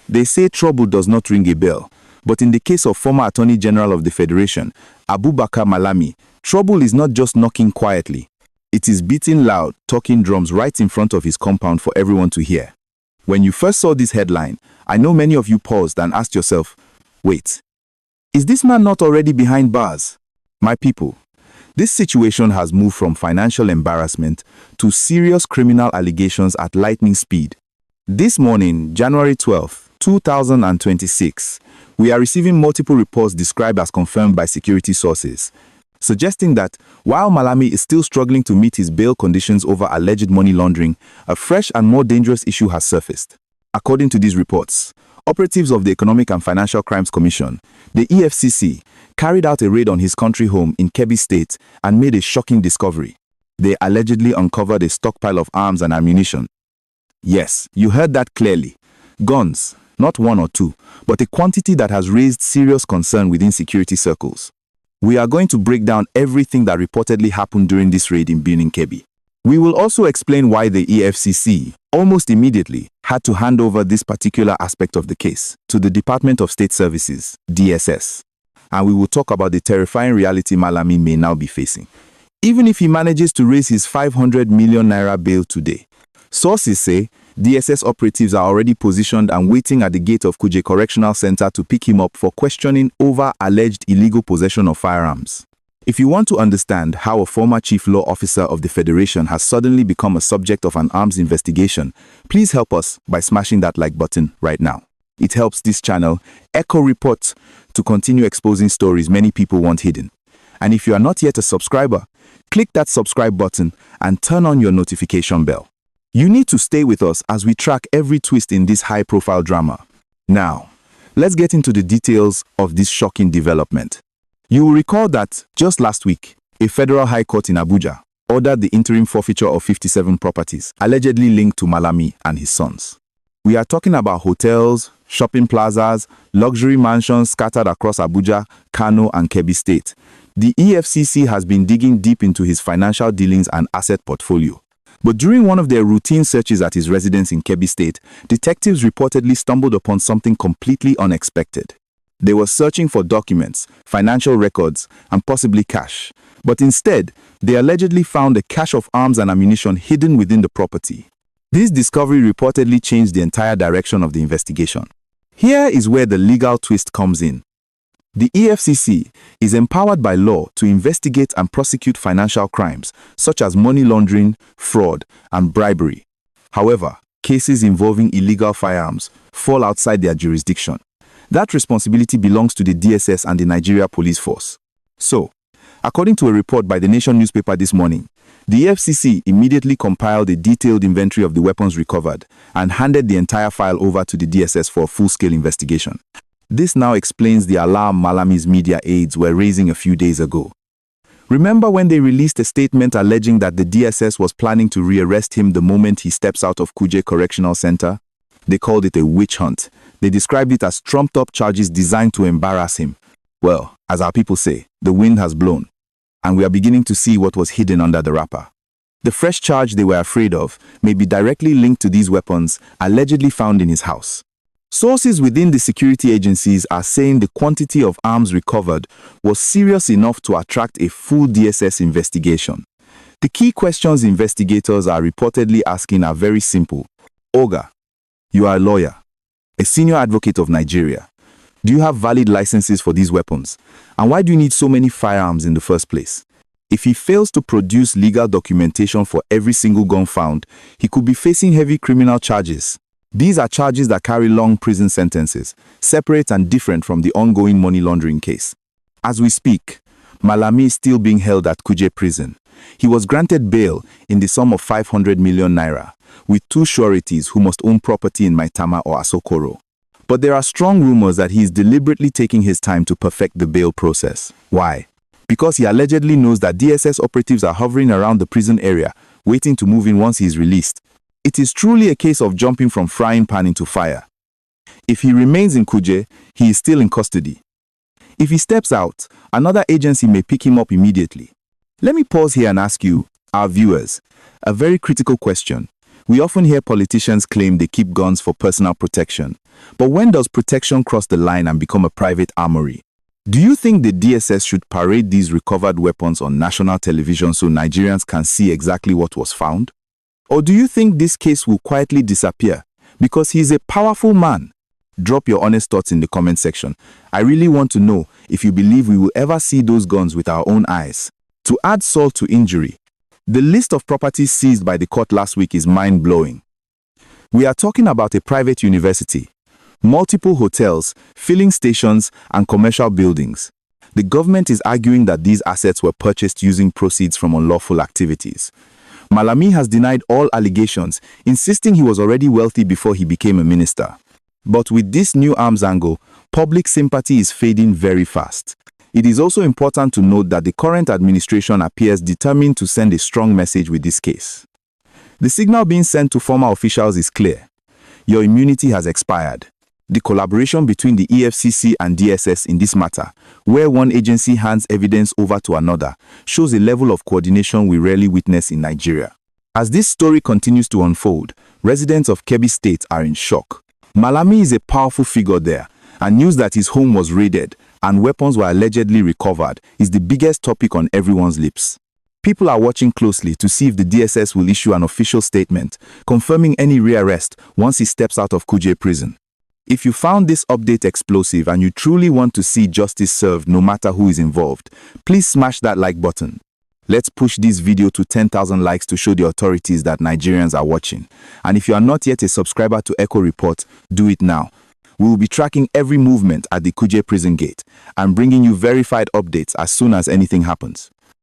They say trouble does not ring a bell. But in the case of former Attorney General of the Federation, Abubakar Malami, trouble is not just knocking quietly. It is beating loud, talking drums right in front of his compound for everyone to hear. When you first saw this headline, I know many of you paused and asked yourself, wait, is this man not already behind bars? My people, this situation has moved from financial embarrassment to serious criminal allegations at lightning speed. This morning, January 12, 2026, we are receiving multiple reports described as confirmed by security sources, suggesting that while Malami is still struggling to meet his bail conditions over alleged money laundering, a fresh and more dangerous issue has surfaced. According to these reports, operatives of the Economic and Financial Crimes Commission, the EFCC, carried out a raid on his country home in Kebbi State and made a shocking discovery. They allegedly uncovered a stockpile of arms and ammunition. Yes, you heard that clearly. Guns, not one or two, but a quantity that has raised serious concern within security circles. We are going to break down everything that reportedly happened during this raid in Birnin Kebbi. We will also explain why the EFCC, almost immediately, had to hand over this particular aspect of the case to the Department of State Services, DSS. And we will talk about the terrifying reality Malami may now be facing, even if he manages to raise his 500 million naira bail today. Sources say DSS operatives are already positioned and waiting at the gate of Kuje Correctional Center to pick him up for questioning over alleged illegal possession of firearms. If you want to understand how a former chief law officer of the Federation has suddenly become a subject of an arms investigation, please help us by smashing that like button right now. It helps this channel, Ehco Report, to continue exposing stories many people want hidden. And if you are not yet a subscriber, click that subscribe button and turn on your notification bell. You need to stay with us as we track every twist in this high-profile drama. Now, let's get into the details of this shocking development. You will recall that, just last week, a federal high court in Abuja ordered the interim forfeiture of 57 properties allegedly linked to Malami and his sons. We are talking about hotels, shopping plazas, luxury mansions scattered across Abuja, Kano, and Kebbi State. The EFCC has been digging deep into his financial dealings and asset portfolio. But during one of their routine searches at his residence in Kebbi State, detectives reportedly stumbled upon something completely unexpected. They were searching for documents, financial records, and possibly cash. But instead, they allegedly found a cache of arms and ammunition hidden within the property. This discovery reportedly changed the entire direction of the investigation. Here is where the legal twist comes in. The EFCC is empowered by law to investigate and prosecute financial crimes, such as money laundering, fraud, and bribery. However, cases involving illegal firearms fall outside their jurisdiction. That responsibility belongs to the DSS and the Nigeria Police Force. So, according to a report by the Nation newspaper this morning, the EFCC immediately compiled a detailed inventory of the weapons recovered and handed the entire file over to the DSS for a full-scale investigation. This now explains the alarm Malami's media aides were raising a few days ago. Remember when they released a statement alleging that the DSS was planning to rearrest him the moment he steps out of Kuje Correctional Center? They called it a witch hunt. They described it as trumped-up charges designed to embarrass him. Well, as our people say, the wind has blown, and we are beginning to see what was hidden under the wrapper. The fresh charge they were afraid of may be directly linked to these weapons allegedly found in his house. Sources within the security agencies are saying the quantity of arms recovered was serious enough to attract a full DSS investigation. The key questions investigators are reportedly asking are very simple. Oga, you are a lawyer, a senior advocate of Nigeria. Do you have valid licenses for these weapons? And why do you need so many firearms in the first place? If he fails to produce legal documentation for every single gun found, he could be facing heavy criminal charges. These are charges that carry long prison sentences, separate and different from the ongoing money laundering case. As we speak, Malami is still being held at Kuje Prison. He was granted bail in the sum of 500 million naira, with two sureties who must own property in Maitama or Asokoro. But there are strong rumors that he is deliberately taking his time to perfect the bail process. Why? Because he allegedly knows that DSS operatives are hovering around the prison area, waiting to move in once he is released. It is truly a case of jumping from frying pan into fire. If he remains in Kuje, he is still in custody. If he steps out, another agency may pick him up immediately. Let me pause here and ask you, our viewers, a very critical question. We often hear politicians claim they keep guns for personal protection. But when does protection cross the line and become a private armory? Do you think the DSS should parade these recovered weapons on national television so Nigerians can see exactly what was found? Or do you think this case will quietly disappear because he's a powerful man? Drop your honest thoughts in the comment section. I really want to know if you believe we will ever see those guns with our own eyes. To add salt to injury, the list of properties seized by the court last week is mind-blowing. We are talking about a private university, multiple hotels, filling stations, and commercial buildings. The government is arguing that these assets were purchased using proceeds from unlawful activities. Malami has denied all allegations, insisting he was already wealthy before he became a minister. But with this new arms angle, public sympathy is fading very fast. It is also important to note that the current administration appears determined to send a strong message with this case. The signal being sent to former officials is clear. Your immunity has expired. The collaboration between the EFCC and DSS in this matter, where one agency hands evidence over to another, shows a level of coordination we rarely witness in Nigeria. As this story continues to unfold, residents of Kebbi State are in shock. Malami is a powerful figure there, and news that his home was raided and weapons were allegedly recovered is the biggest topic on everyone's lips. People are watching closely to see if the DSS will issue an official statement confirming any rearrest once he steps out of Kuje Prison. If you found this update explosive and you truly want to see justice served no matter who is involved, please smash that like button. Let's push this video to 10,000 likes to show the authorities that Nigerians are watching. And if you are not yet a subscriber to Ehco Report, do it now. We will be tracking every movement at the Kuje Prison gate and bringing you verified updates as soon as anything happens.